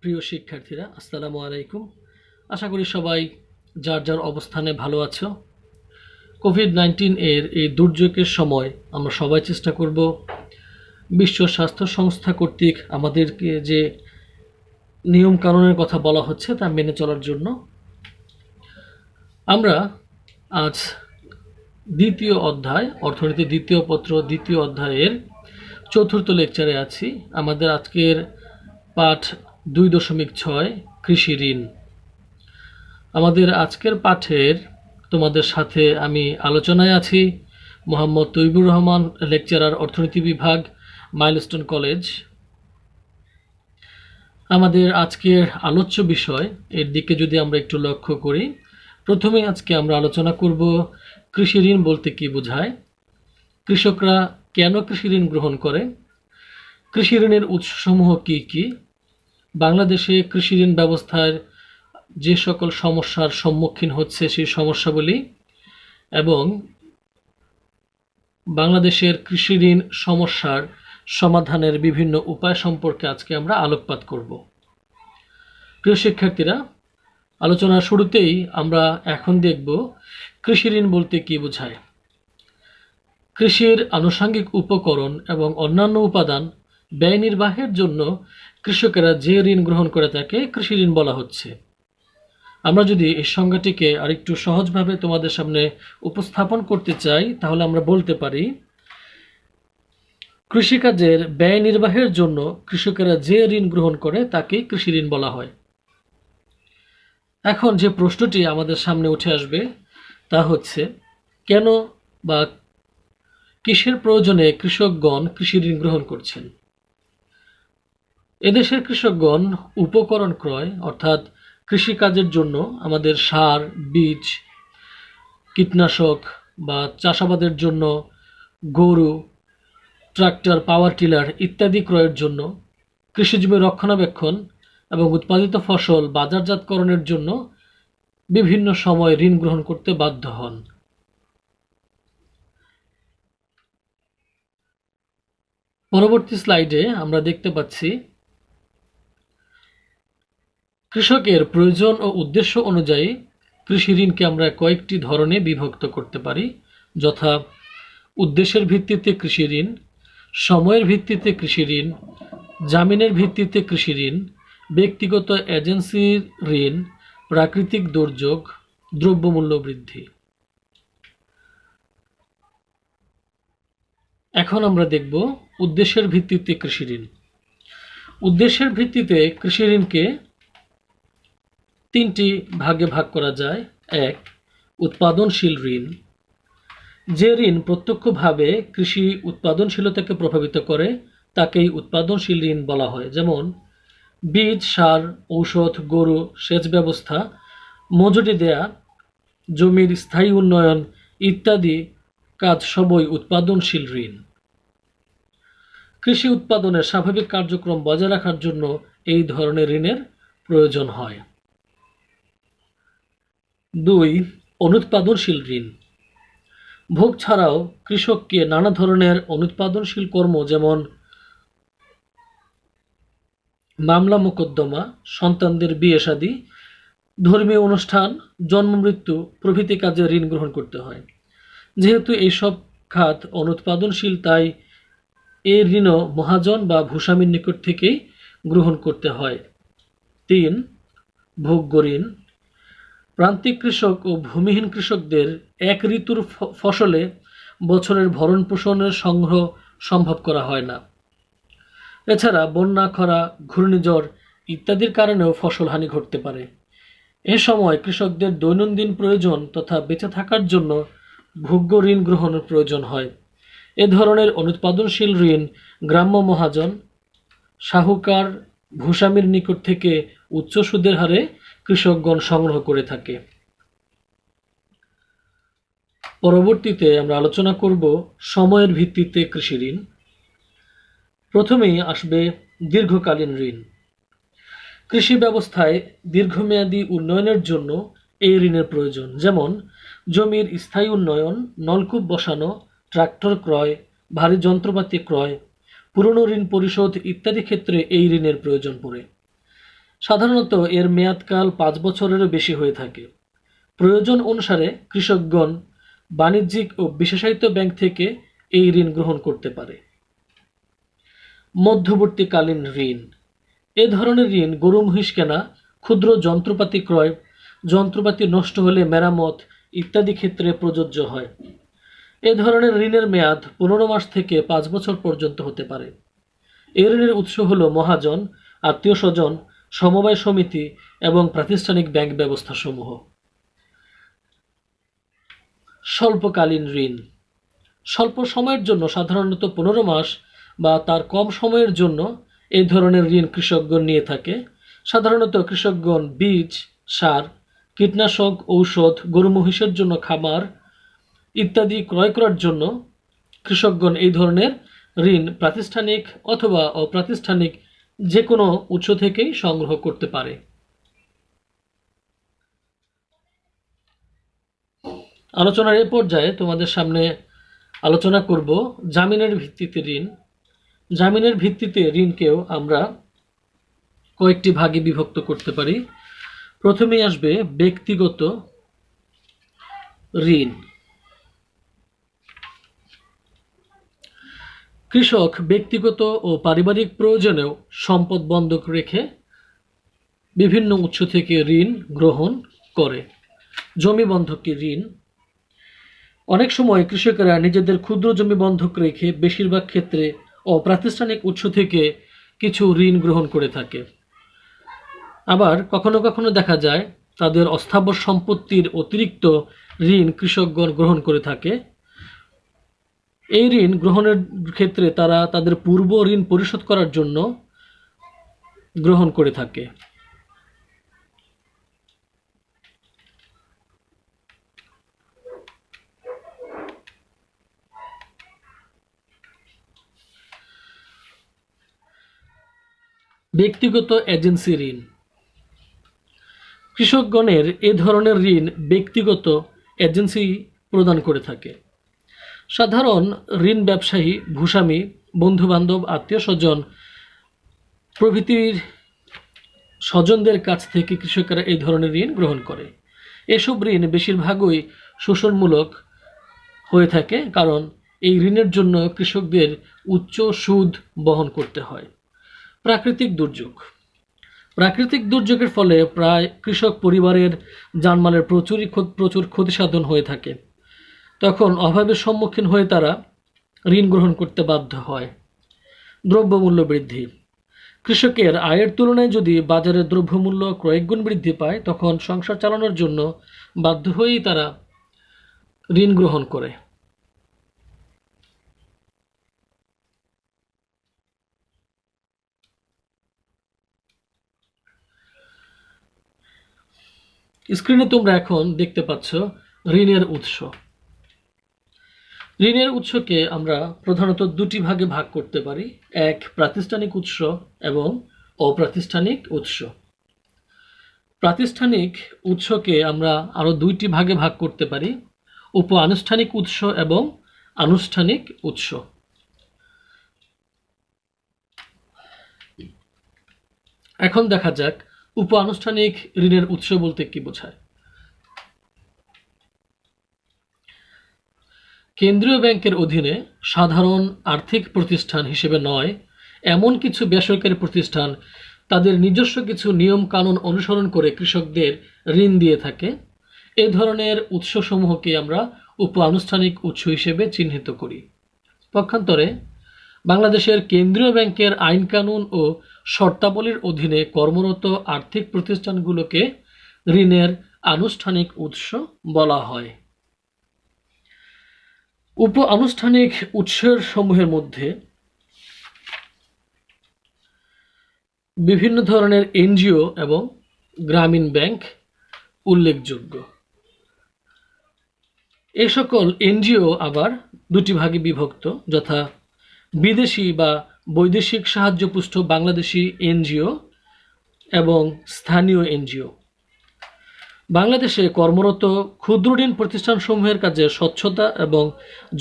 প্রিয় শিক্ষার্থীরা, আসসালামু আলাইকুম। আশা করি সবাই যার যার অবস্থানে ভালো আছো। কোভিড-19 এর এই দুর্যোগের সময় আমরা সবাই চেষ্টা করব বিশ্ব স্বাস্থ্য সংস্থা কর্তৃক আমাদেরকে যে নিয়ম কানুনের কথা বলা হচ্ছে তা মেনে চলার জন্য। আমরা আজ দ্বিতীয় অধ্যায়, অর্থনীতি দ্বিতীয় পত্র দ্বিতীয় অধ্যায়ের চতুর্থ লেকচারে আছি। আমাদের আজকের পাঠ 2.6 কৃষি ঋণ। আমাদের আজকের পাঠের তোমাদের সাথে আমি আলোচনায় আছি মোহাম্মদ তৈবুর রহমান, লেকচারার, অর্থনীতি বিভাগ, মাইলস্টোন কলেজ। আমাদের আজকের আলোচ্য বিষয় এর দিকে যদি আমরা একটু লক্ষ্য করি, প্রথমে আজকে আমরা আলোচনা করব কৃষি ঋণ বলতে কি বোঝায়, কৃষকরা কেন কৃষি ঋণ গ্রহণ করে, কৃষি ঋণের উৎসসমূহ কি কি, বাংলাদেশে কৃষি ঋণ ব্যবস্থার যে সকল সমস্যার সম্মুখীন হচ্ছে সেই সমস্যাগুলি এবং বাংলাদেশের কৃষি ঋণ সমস্যার সমাধানের বিভিন্ন উপায় সম্পর্কে আজকে আমরা আলোকপাত করব। প্রিয় শিক্ষার্থীরা, আলোচনার শুরুতেই আমরা এখন দেখব কৃষি ঋণ বলতে কি বোঝায়। কৃষির আনুষঙ্গিক উপকরণ এবং অন্যান্য উপাদান ব্যয় নির্বাহের জন্য কৃষকেরা যে ঋণ গ্রহণ করে তাকে কৃষি ঋণ বলা হচ্ছে। আমরা যদি এই সংজ্ঞাটিকে আরেকটু সহজভাবে তোমাদের সামনে উপস্থাপন করতে চাই, তাহলে আমরা বলতে পারি কৃষিকাজের ব্যয় নির্বাহের জন্য কৃষকেরা যে ঋণ গ্রহণ করে তাকে কৃষি ঋণ বলা হয়। এখন যে প্রশ্নটি আমাদের সামনে উঠে আসবে তা হচ্ছে, কেন বা কিসের প্রয়োজনে কৃষকগণ কৃষি ঋণ গ্রহণ করছেন? এদেশের কৃষকগণ উপকরণ ক্রয় অর্থাৎ কৃষিকাজের জন্য আমাদের সার, বীজ, কীটনাশক বা চাষাবাদের জন্য গরু, ট্রাক্টর, পাওয়ার টিলার ইত্যাদি ক্রয়ের জন্য, কৃষিজমি রক্ষণাবেক্ষণ এবং উৎপাদিত ফসল বাজারজাতকরণের জন্য বিভিন্ন সময় ঋণ গ্রহণ করতে বাধ্য হন। পরবর্তী স্লাইডে আমরা দেখতে পাচ্ছি কৃষকের প্রয়োজন ও উদ্দেশ্য অনুযায়ী কৃষি ঋণকে আমরা কয়েকটি ধরনে বিভক্ত করতে পারি, যথা উদ্দেশ্যের ভিত্তিতে কৃষি ঋণ, সময়ের ভিত্তিতে কৃষি ঋণ, জামিনের ভিত্তিতে কৃষি ঋণ, ব্যক্তিগত এজেন্সির ঋণ, প্রাকৃতিক দুর্যোগ, দ্রব্যমূল্য বৃদ্ধি। এখন আমরা দেখব উদ্দেশ্যের ভিত্তিতে কৃষি ঋণ। উদ্দেশ্যের ভিত্তিতে কৃষি ঋণকে তিনটি ভাগে ভাগ করা যায়। এক, উৎপাদনশীল ঋণ। যে ঋণ প্রত্যক্ষভাবে কৃষি উৎপাদনশীলতাকে প্রভাবিত করে তাকেই উৎপাদনশীল ঋণ বলা হয়। যেমন বীজ, সার, ঔষধ, গরু, সেচ ব্যবস্থা, মজুরি দেয়া, জমির স্থায়ী উন্নয়ন ইত্যাদি কাজ সবই উৎপাদনশীল ঋণ। কৃষি উৎপাদনের স্বাভাবিক কার্যক্রম বজায় রাখার জন্য এই ধরনের ঋণের প্রয়োজন হয়। দুই, অনুৎপাদনশীল ঋণ। ভোগ ছাড়াও কৃষককে নানা ধরনের অনুৎপাদনশীল কর্ম, যেমন মামলা মোকদ্দমা, সন্তানদের বিয়ে শাদী, ধর্মীয় অনুষ্ঠান, জন্ম মৃত্যু প্রভৃতি কাজে ঋণ গ্রহণ করতে হয়। যেহেতু এইসব খাত অনুৎপাদনশীল, তাই এ ঋণও মহাজন বা ভূস্বামীর নিকট থেকেই গ্রহণ করতে হয়। তিন, ভোগ্য ঋণ। প্রান্তিক কৃষক ও ভূমিহীন কৃষকদের এক ঋতুর ফসলে বছরের ভরণ পোষণের সংগ্রহ সম্ভব করা হয় না। এছাড়া বন্যা, খরা, ঘূর্ণিঝড় ইত্যাদির কারণেও ফসল হানি ঘটতে পারে। এ সময় কৃষকদের দৈনন্দিন প্রয়োজন তথা বেঁচে থাকার জন্য ভোগ্য ঋণ গ্রহণের প্রয়োজন হয়। এ ধরনের অনুৎপাদনশীল ঋণ গ্রাম্য মহাজন, সাহুকার, ভূস্বামীর নিকট থেকে উচ্চ সুদের হারে কৃষকগণ সংগ্রহ করে থাকে। পরবর্তীতে আমরা আলোচনা করব সময়ের ভিত্তিতে কৃষি ঋণ। প্রথমেই আসবে দীর্ঘকালীন ঋণ। কৃষি ব্যবস্থায় দীর্ঘমেয়াদী উন্নয়নের জন্য এই ঋণের প্রয়োজন। যেমন জমির স্থায়ী উন্নয়ন, নলকূপ বসানো, ট্রাক্টর ক্রয়, ভারী যন্ত্রপাতি ক্রয়, পুরনো ঋণ পরিশোধ ইত্যাদি ক্ষেত্রে এই ঋণের প্রয়োজন পড়ে। সাধারণত এর মেয়াদকাল 5 বছরেরও বেশি হয়ে থাকে। প্রয়োজন অনুসারে কৃষকগণ বাণিজ্যিক ও বিশেষায়িত ব্যাংক থেকে এই ঋণ গ্রহণ করতে পারে। মধ্যবর্তীকালীন ঋণ। এ ধরনের ঋণ গরু মহিষ কেনা, ক্ষুদ্র যন্ত্রপাতি ক্রয়, যন্ত্রপাতি নষ্ট হলে মেরামত ইত্যাদি ক্ষেত্রে প্রযোজ্য হয়। এ ধরনের ঋণের মেয়াদ 15 মাস থেকে 5 বছর পর্যন্ত হতে পারে। এই ঋণের উৎস হল মহাজন, আত্মীয় স্বজন, সমবায় সমিতি এবং প্রাতিষ্ঠানিক ব্যাংক ব্যবস্থাসমূহ। স্বল্পকালীন ঋণ। স্বল্প সময়ের জন্য, সাধারণত 15 মাস বা তার কম সময়ের জন্য এই ধরনের ঋণ কৃষকগণ নিয়ে থাকে। সাধারণত কৃষকগণ বীজ, সার, কীটনাশক, ঔষধ, গরু মহিষের জন্য খামার ইত্যাদি ক্রয় করার জন্য কৃষকগণ এই ধরনের ঋণ প্রাতিষ্ঠানিক অথবা অপ্রাতিষ্ঠানিক যে কোনো উৎস থেকেই সংগ্রহ করতে পারে। আলোচনার এই পর্যায়ে তোমাদের সামনে আলোচনা করব জামিনের ভিত্তিতে ঋণ। জামিনের ভিত্তিতে ঋণকেও আমরা কয়েকটি ভাগে বিভক্ত করতে পারি। প্রথমেই আসবে ব্যক্তিগত ঋণ। কৃষক ব্যক্তিগত ও পারিবারিক প্রয়োজনেও সম্পদ বন্ধক রেখে বিভিন্ন উৎস থেকে ঋণ গ্রহণ করে। জমি বন্ধকি ঋণ। অনেক সময় কৃষকেরা নিজেদের ক্ষুদ্র জমি বন্ধক রেখে বেশিরভাগ ক্ষেত্রে অপ্রাতিষ্ঠানিক উৎস থেকে কিছু ঋণ গ্রহণ করে থাকে। আবার কখনো কখনো দেখা যায় তাদের অস্থাবর সম্পত্তির অতিরিক্ত ঋণ কৃষকগণ গ্রহণ করে থাকে। এই ঋণ গ্রহণের ক্ষেত্রে তারা তাদের পূর্ব ঋণ পরিশোধ করার জন্য গ্রহণ করে থাকে। ব্যক্তিগত এজেন্সি ঋণ। কৃষকগণের এ ধরনের ঋণ ব্যক্তিগত এজেন্সি প্রদান করে থাকে। সাধারণ ঋণ ব্যবসায়ী, ভূস্বামী, বন্ধুবান্ধব, আত্মীয় স্বজন প্রভৃতির স্বজনদের কাছ থেকে কৃষকেরা এই ধরনের ঋণ গ্রহণ করে। এসব ঋণ বেশিরভাগই শোষণমূলক হয়ে থাকে, কারণ এই ঋণের জন্য কৃষকদের উচ্চ সুদ বহন করতে হয়। প্রাকৃতিক দুর্যোগ। প্রাকৃতিক দুর্যোগের ফলে প্রায় কৃষক পরিবারের জানমালের প্রচুর ক্ষতিসাধন হয়ে থাকে। তখন অভাবের সম্মুখীন হয়ে তারা ঋণ গ্রহণ করতে বাধ্য হয়। দ্রব্যমূল্য বৃদ্ধি। কৃষকের আয়ের তুলনায় যদি বাজারে দ্রব্যমূল্য কয়েকগুণ বৃদ্ধি পায়, তখন সংসার চালানোর জন্য বাধ্য হয়েই তারা ঋণ গ্রহণ করে। স্ক্রিনে তোমরা এখন দেখতে পাচ্ছ ঋণের উৎস। ঋণের উৎসকে আমরা প্রধানত দুটি ভাগে ভাগ করতে পারি, এক প্রাতিষ্ঠানিক উৎস এবং অপ্রাতিষ্ঠানিক উৎস। প্রাতিষ্ঠানিক উৎসকে আমরা আরো দুইটি ভাগে ভাগ করতে পারি, উপ আনুষ্ঠানিক উৎস এবং আনুষ্ঠানিক উৎস। এখন দেখা যাক উপ আনুষ্ঠানিক ঋণের উৎস বলতে কি বোঝায়। কেন্দ্রীয় ব্যাংকের অধীনে সাধারণ আর্থিক প্রতিষ্ঠান হিসেবে নয় এমন কিছু বেসরকারি প্রতিষ্ঠান তাদের নিজস্ব কিছু নিয়ম কানুন অনুসরণ করে কৃষকদের ঋণ দিয়ে থাকে। এ ধরনের উৎসসমূহকে আমরা উপ আনুষ্ঠানিক উৎস হিসেবে চিহ্নিত করি। পক্ষান্তরে বাংলাদেশের কেন্দ্রীয় ব্যাংকের আইন কানুন ও শর্তাবলীর অধীনে কর্মরত আর্থিক প্রতিষ্ঠানগুলোকে ঋণের আনুষ্ঠানিক উৎস বলা হয়। উপ আনুষ্ঠানিক উৎসের সমূহের মধ্যে বিভিন্ন ধরনের এনজিও এবং গ্রামীণ ব্যাংক উল্লেখযোগ্য। এই সকল এনজিও আবার দুটি ভাগে বিভক্ত, যথা বিদেশি বা বৈদেশিক সাহায্যপুষ্ট বাংলাদেশি এনজিও এবং স্থানীয় এনজিও। বাংলাদেশে কর্মরত ক্ষুদ্র ঋণ প্রতিষ্ঠানসমূহের কাজে স্বচ্ছতা এবং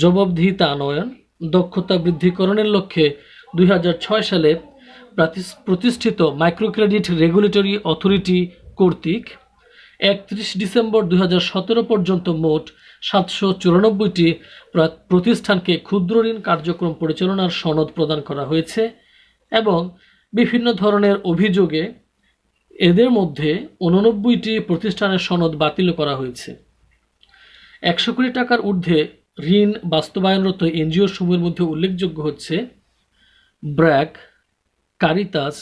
জবাবদিহিতা আনয়ন, দক্ষতা বৃদ্ধিকরণের লক্ষ্যে 2006 সালে প্রতিষ্ঠিত মাইক্রো ক্রেডিট রেগুলেটরি অথরিটি কর্তৃক 31 ডিসেম্বর 2017 পর্যন্ত মোট 794টি প্রতিষ্ঠানকে ক্ষুদ্র ঋণ কার্যক্রম পরিচালনার সনদ প্রদান করা হয়েছে এবং বিভিন্ন ধরনের অভিযোগে এদের মধ্যে 89টি প্রতিষ্ঠানের সনদ বাতিল করা হয়েছে। 100 কোটি টাকার ঊর্ধ্বে ঋণ বাস্তবায়নরত এনজিও সমূহের মধ্যে উল্লেখযোগ্য হচ্ছে ব্র্যাক, কারিতাস,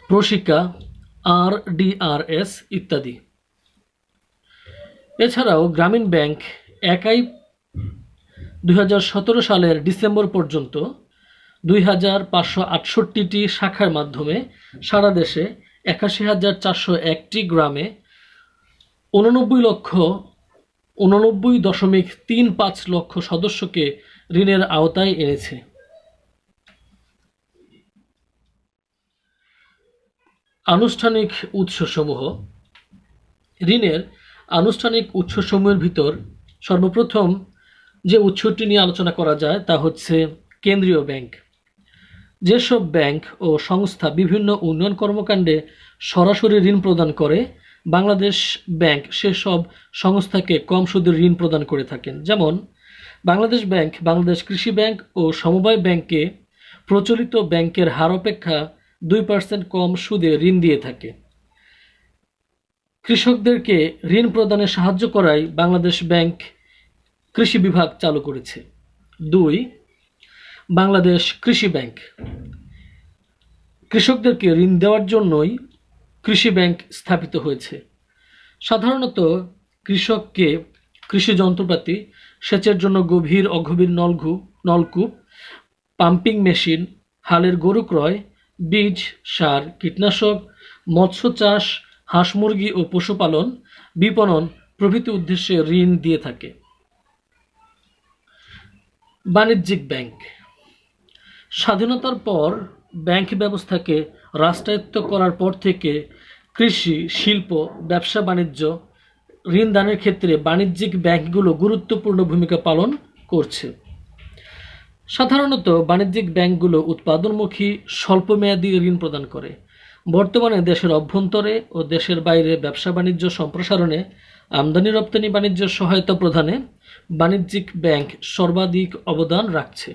প্রশিকা, RDRS ইত্যাদি। এছাড়াও গ্রামীণ ব্যাংক একাই 2017 সালের ডিসেম্বর পর্যন্ত 2568টি শাখার মাধ্যমে সারা দেশে 81,401টি গ্রামে 89.35 লক্ষ সদস্যকে ঋণের আওতায় এনেছে। আনুষ্ঠানিক উৎসসমূহ। ঋণের আনুষ্ঠানিক উৎসসমূহের ভিতর সর্বপ্রথম যে উৎসটি নিয়ে আলোচনা করা যায় তা হচ্ছে কেন্দ্রীয় ব্যাংক। যেসব ব্যাংক ও সংস্থা বিভিন্ন উন্নয়ন কর্মকাণ্ডে সরাসরি ঋণ প্রদান করে, বাংলাদেশ ব্যাংক সেসব সংস্থাকে কম সুদের ঋণ প্রদান করে থাকেন। যেমন বাংলাদেশ ব্যাংক বাংলাদেশ কৃষি ব্যাংক ও সমবায় ব্যাংকে প্রচলিত ব্যাংকের হার অপেক্ষা 2% কম সুদে ঋণ দিয়ে থাকে। কৃষকদেরকে ঋণ প্রদানে সাহায্য করাই বাংলাদেশ ব্যাংক কৃষি বিভাগ চালু করেছে। 2. বাংলাদেশ কৃষি ব্যাংক। কৃষকদেরকে ঋণ দেওয়ার জন্যই কৃষি ব্যাংক স্থাপিত হয়েছে। সাধারণত কৃষককে কৃষি যন্ত্রপাতি, সেচের জন্য গভীর অগভীর নলকূপ, পাম্পিং মেশিন, হালের গরু ক্রয়, বীজ, সার, কীটনাশক, মৎস্য চাষ, হাঁস মুরগি ও পশুপালন, বিপণন প্রভৃতি উদ্দেশ্যে ঋণ দিয়ে থাকে। বাণিজ্যিক ব্যাংক। স্বাধীনতার পর ব্যাংক ব্যবস্থাকে রাষ্ট্রায়ত্ত করার পর থেকে কৃষি, শিল্প, ব্যবসা বাণিজ্য ঋণ দানের ক্ষেত্রে বাণিজ্যিক ব্যাংকগুলো গুরুত্বপূর্ণ ভূমিকা পালন করছে। সাধারণত বাণিজ্যিক ব্যাংকগুলো উৎপাদনমুখী স্বল্পমেয়াদী ঋণ প্রদান করে। বর্তমানে দেশের অভ্যন্তরে ও দেশের বাইরে ব্যবসা বাণিজ্য সম্প্রসারণে, আমদানি রপ্তানি বাণিজ্যের সহায়তা প্রদানে বাণিজ্যিক ব্যাংক সর্বাধিক অবদান রাখছে।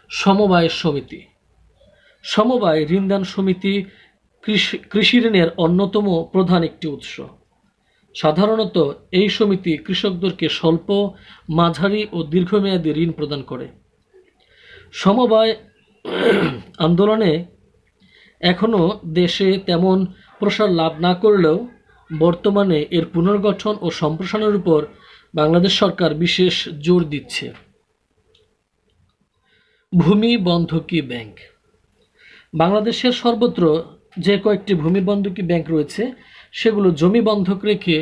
সমবায় সমিতি। সমবায় ঋণদান সমিতি কৃষি ঋণের অন্যতম প্রধান একটি উৎস। সাধারণত এই সমিতি কৃষকদেরকে স্বল্প, মাঝারি ও দীর্ঘমেয়াদী ঋণ প্রদান করে। সমবায় আন্দোলনে এখনও দেশে তেমন প্রসার লাভ না করলেও বর্তমানে এর পুনর্গঠন ও সম্প্রসারণের উপর বাংলাদেশ সরকার বিশেষ জোর দিচ্ছে। ভূমি বন্ধকি ব্যাংক। বাংলাদেশের সর্বত্র যে কয়েকটি ভূমি বন্ধকি ব্যাংক রয়েছে সেগুলো জমি বন্ধক রেখে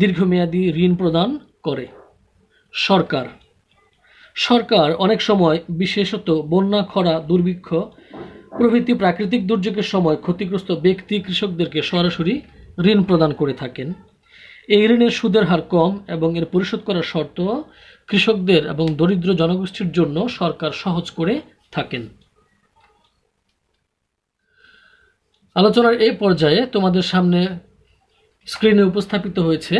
দীর্ঘমেয়াদী ঋণ প্রদান করে। সরকার অনেক সময়, বিশেষত বন্যা, খরা, দুর্ভিক্ষ প্রভৃতি প্রাকৃতিক দুর্যোগের সময় ক্ষতিগ্রস্ত ব্যক্তি কৃষকদেরকে সরাসরি ঋণ প্রদান করে থাকেন। এই ঋণের সুদের হার কম এবং এর পরিশোধ করার শর্ত কৃষকদের এবং দরিদ্র জনগোষ্ঠীর জন্য সরকার সহজ করে থাকেন। আলোচনার এই পর্যায়ে তোমাদের সামনে স্ক্রিনে উপস্থাপিত হয়েছে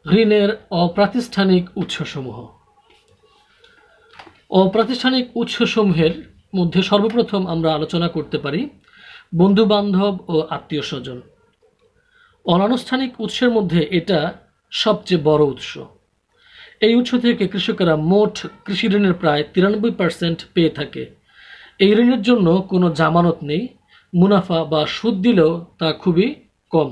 ঋণের অপ্রাতিষ্ঠানিক উৎসসমূহ। অপ্রাতিষ্ঠানিক উৎসসমূহের মধ্যে সর্বপ্রথম আমরা আলোচনা করতে পারি বন্ধু বান্ধব ও আত্মীয় স্বজন। অনানুষ্ঠানিক উৎসের মধ্যে এটা সবচেয়ে বড় উৎস। এই উৎস থেকে কৃষকেরা মোট কৃষি ঋণের প্রায় 93% পেয়ে থাকে। এই ঋণের জন্য কোনো জামানত নেই, মুনাফা বা সুদ দিলেও তা খুবই কম।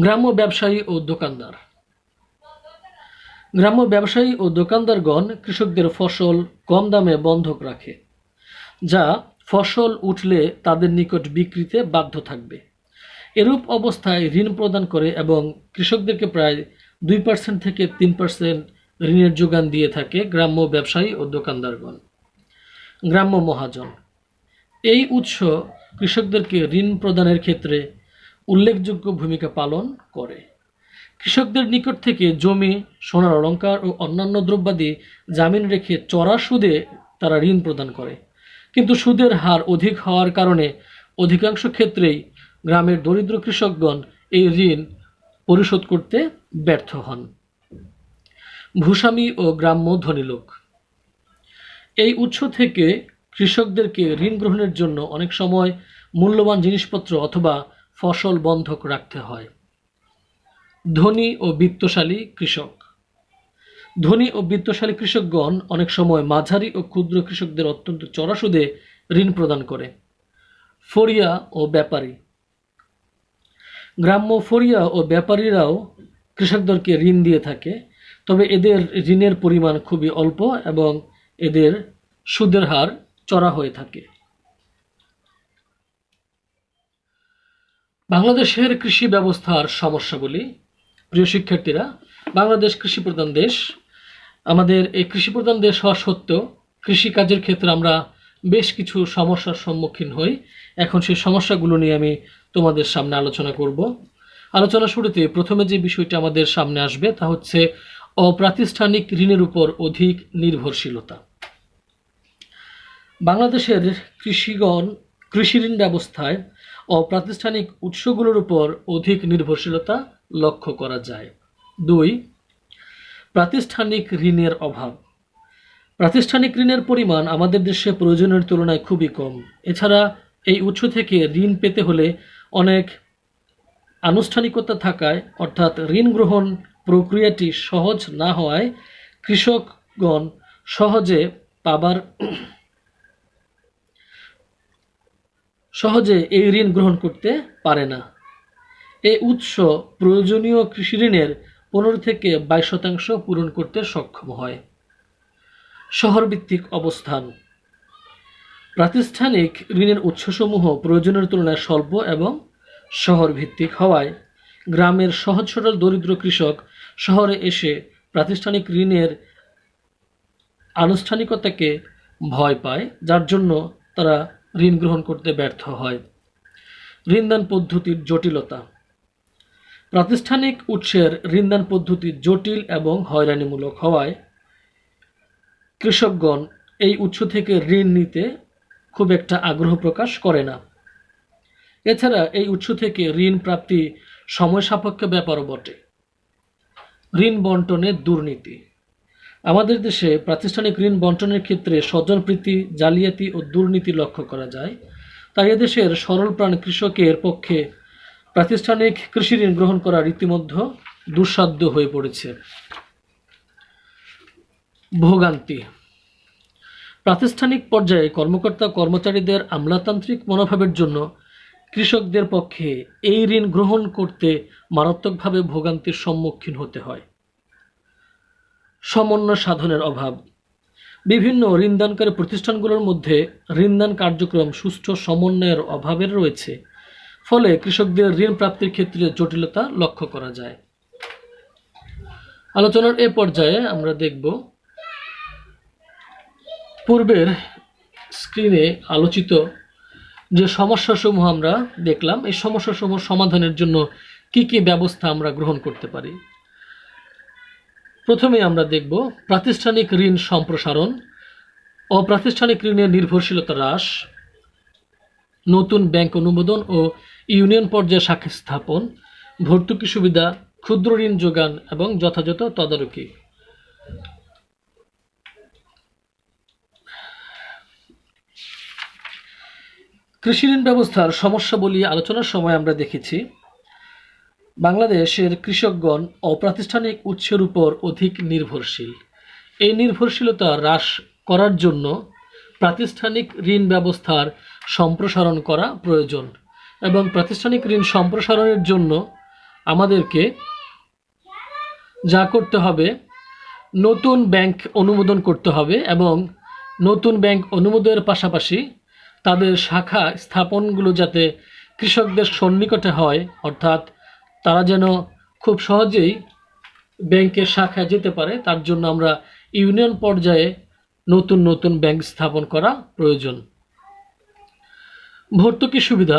গ্রাম্য ব্যবসায়ী ও দোকানদার। গ্রাম্য ব্যবসায়ী ও দোকানদারগণ কৃষকদের ফসল কম দামে বন্ধক রাখে, যা ফসল উঠলে তাদের নিকট বিক্রিতে বাধ্য থাকবে। এরূপ অবস্থায় ঋণ প্রদান করে এবং কৃষকদেরকে প্রায় 2% থেকে 3% ঋণের যোগান দিয়ে থাকে গ্রাম্য ব্যবসায়ী ও দোকানদারগণ। গ্রাম্য মহাজন। এই উৎস কৃষকদেরকে ঋণ প্রদানের ক্ষেত্রে উল্লেখযোগ্য ভূমিকা পালন করে। কৃষকদের নিকট থেকে জমি, সোনার অলংকার ও অন্যান্য দ্রব্যাদি জামিন রেখে চড়া সুদে তারা ঋণ প্রদান করে। কিন্তু সুদের হার অধিক হওয়ার কারণে অধিকাংশ ক্ষেত্রেই গ্রামের দরিদ্র কৃষকগণ এই ঋণ পরিশোধ করতে ব্যর্থ হন। ভূস্বামী ও গ্রাম্য ধনী লোক। এই উৎস থেকে কৃষকদেরকে ঋণ গ্রহণের জন্য অনেক সময় মূল্যবান জিনিসপত্র অথবা ফসল বন্ধক রাখতে হয়। ধনী ও বিত্তশালী কৃষক। ধনী ও বিত্তশালী কৃষকগণ অনেক সময় মাঝারি ও ক্ষুদ্র কৃষকদের অত্যন্ত চড়া সুদে ঋণ প্রদান করে। ফরিয়া ও ব্যাপারী। গ্রাম্য ফরিয়া ও ব্যাপারীরাও কৃষকদেরকে ঋণ দিয়ে থাকে, তবে এদের ঋণের পরিমাণ খুবই অল্প এবং এদের সুদের হার চড়া হয়ে থাকে। বাংলাদেশের কৃষি ব্যবস্থার সমস্যাগুলি। প্রিয় শিক্ষার্থীরা, বাংলাদেশ কৃষি প্রধান দেশ। আমাদের এই কৃষি প্রধান দেশ হওয়া সত্ত্বেও কৃষিকাজের ক্ষেত্রে আমরা বেশ কিছু সমস্যার সম্মুখীন হই। এখন সেই সমস্যাগুলো নিয়ে আমি তোমাদের সামনে আলোচনা করব। আলোচনা শুরুতে প্রথমে যে বিষয়টি আমাদের সামনে আসবে তা হচ্ছে অপ্রাতিষ্ঠানিক ঋণের উপর অধিক নির্ভরশীলতা। বাংলাদেশের কৃষি ঋণ ব্যবস্থায় অপ্রাতিষ্ঠানিক উৎসগুলোর উপর অধিক নির্ভরশীলতা লক্ষ্য করা যায়। 2. প্রাতিষ্ঠানিক ঋণের অভাব। প্রাতিষ্ঠানিক ঋণের পরিমাণ আমাদের দেশে প্রয়োজনের তুলনায় খুবই কম। এছাড়া এই উৎস থেকে ঋণ পেতে হলে অনেক আনুষ্ঠানিকতা থাকায়, অর্থাৎ ঋণ গ্রহণ প্রক্রিয়াটি সহজ না হওয়ায় কৃষকগণ সহজে এই ঋণ গ্রহণ করতে পারে না। এই উৎস প্রয়োজনীয় কৃষি ঋণের 15 থেকে 22% পূরণ করতে সক্ষম হয়। শহরভিত্তিক অবস্থান। প্রাতিষ্ঠানিক ঋণের উৎসসমূহ প্রয়োজনের তুলনায় স্বল্প এবং শহরভিত্তিক হওয়ায় গ্রামের সহজ সরল দরিদ্র কৃষক শহরে এসে প্রাতিষ্ঠানিক ঋণের আনুষ্ঠানিকতাকে ভয় পায়, যার জন্য তারা ঋণ গ্রহণ করতে ব্যর্থ হয়। ঋণদান পদ্ধতির জটিলতা। প্রাতিষ্ঠানিক উৎসের ঋণদান পদ্ধতি জটিল এবং হয়রানিমূলক হওয়ায় কৃষকগণ এই উৎস থেকে ঋণ নিতে খুব একটা আগ্রহ প্রকাশ করে না। এছাড়া এই উৎস থেকে ঋণ প্রাপ্তি সময় সাপেক্ষ ব্যাপারও বটে। ঋণ বন্টনে দুর্নীতি। আমাদের দেশে প্রাতিষ্ঠানিক ঋণ বন্টনের ক্ষেত্রে স্বজনপ্রীতি, জালিয়াতি ও দুর্নীতি লক্ষ্য করা যায়। তাই এদেশের সরলপ্রাণ কৃষকের পক্ষে প্রাতিষ্ঠানিক কৃষি ঋণ গ্রহণ করা রীতিমধ্যে দুঃসাধ্য হয়ে পড়েছে। ভোগান্তি। প্রাতিষ্ঠানিক পর্যায়ে কর্মকর্তা কর্মচারীদের আমলাতান্ত্রিক মনোভাবের জন্য কৃষকদের পক্ষে এই ঋণ গ্রহণ করতে মারাত্মকভাবে ভোগান্তির সম্মুখীন হতে হয়। সমন্বয় সাধনের অভাব। বিভিন্ন ঋণদানকারী প্রতিষ্ঠানগুলোর মধ্যে ঋণদান কার্যক্রম সুষ্ঠু সমন্বয়ের অভাবের রয়েছে, ফলে কৃষকদের ঋণ প্রাপ্তির ক্ষেত্রে জটিলতা লক্ষ্য করা যায়। আলোচনার এ পর্যায়ে আমরা দেখব পূর্বের স্ক্রিনে আলোচিত যে সমস্যাসমূহ আমরা দেখলাম, এই সমস্যাসমূহ সমাধানের জন্য কি কি ব্যবস্থা আমরা গ্রহণ করতে পারি। প্রথমে আমরা দেখব প্রাতিষ্ঠানিক ঋণ সম্প্রসারণ, অপ্রাতিষ্ঠানিক ঋণের নির্ভরশীলতা হ্রাস, নতুন ব্যাংক অনুমোদন ও ইউনিয়ন পর্যায়ে শাখা স্থাপন, ভর্তুকি সুবিধা, ক্ষুদ্র ঋণ যোগান এবং যথাযথ তদারকি। কৃষি ঋণ ব্যবস্থার সমস্যাবলী আলোচনার সময় আমরা দেখেছি বাংলাদেশের কৃষকগণ অপ্রাতিষ্ঠানিক উৎসের উপর অধিক নির্ভরশীল। এই নির্ভরশীলতা হ্রাস করার জন্য প্রাতিষ্ঠানিক ঋণ ব্যবস্থার সম্প্রসারণ করা প্রয়োজন এবং প্রাতিষ্ঠানিক ঋণ সম্প্রসারণের জন্য আমাদেরকে যা করতে হবে, নতুন ব্যাংক অনুমোদন করতে হবে এবং নতুন ব্যাংক অনুমোদনের পাশাপাশি তাদের শাখা স্থাপনগুলো যাতে কৃষকদের সন্নিকটে হয়, অর্থাৎ তারা যেন খুব সহজেই ব্যাংকের শাখায় যেতে পারে, তার জন্য আমরা ইউনিয়ন পর্যায়ে নতুন নতুন ব্যাংক স্থাপন করা প্রয়োজন। ভর্তুকি সুবিধা।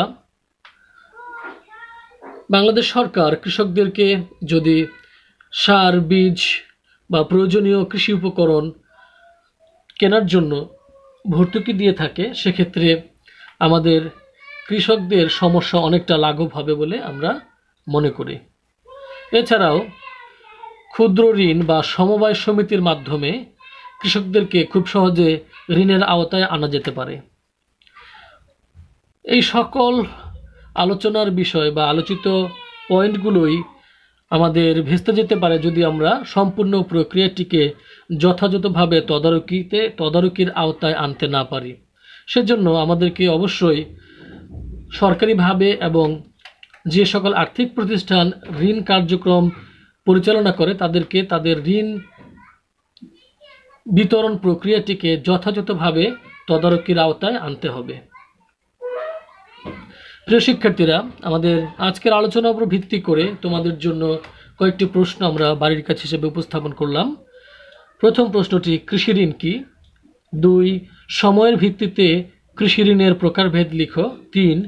বাংলাদেশ সরকার কৃষকদেরকে যদি সার, বীজ বা প্রয়োজনীয় কৃষি উপকরণ কেনার জন্য ভর্তুকি দিয়ে থাকে, সেক্ষেত্রে আমাদের কৃষকদের সমস্যা অনেকটা লাঘব হবে বলে আমরা মনে করি। এছাড়াও ক্ষুদ্র ঋণ বা সমবায় সমিতির মাধ্যমে কৃষকদেরকে খুব সহজে ঋণের আওতায় আনা যেতে পারে। এই সকল আলোচনার বিষয় বা আলোচিত পয়েন্টগুলোই আমাদের ভেস্তে যেতে পারে যদি আমরা সম্পূর্ণ প্রক্রিয়াটিকে যথাযথভাবে তদারকির আওতায় আনতে না পারি। সেজন্য আমাদেরকে অবশ্যই সরকারিভাবে এবং যে সকল আর্থিক প্রতিষ্ঠান ঋণ কার্যক্রম পরিচালনা করে তাদেরকে তাদের ঋণ বিতরণ প্রক্রিয়াটিকে যথাযথভাবে তদারকির আওতায় আনতে হবে। প্রিয় শিক্ষার্থীরা, আমাদের আজকের আলোচনার উপর ভিত্তি করে তোমাদের জন্য কয়েকটি প্রশ্ন আমরা বাড়ির কাজ হিসেবে উপস্থাপন করলাম। প্রথম প্রশ্নটি, কৃষি ঋণ কি? 2, সময়ের ভিত্তিতে কৃষি ঋণের প্রকারভেদ লিখো। 3,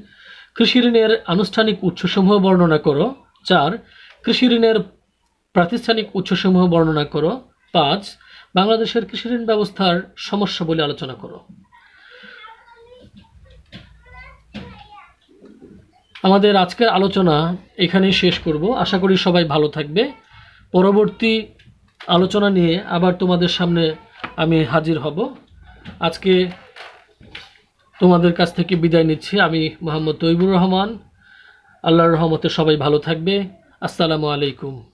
কৃষি ঋণের আনুষ্ঠানিক উৎসসমূহ বর্ণনা করো। 4, কৃষি ঋণের প্রাতিষ্ঠানিক উৎসসমূহ বর্ণনা করো। 5, বাংলাদেশের কৃষি ঋণ ব্যবস্থার সমস্যা বলে আলোচনা করো। আমাদের আজকের আলোচনা এখানেই শেষ করব। আশা করি সবাই ভালো থাকবে। পরবর্তী আলোচনা নিয়ে আবার তোমাদের সামনে আমি হাজির হব। আজকে তোমাদের কাছ থেকে বিদায় নিচ্ছি। আমি মোহাম্মদ তৈবুর রহমান। আল্লাহর রহমতে সবাই ভালো থাকবে। আসসালামু আলাইকুম।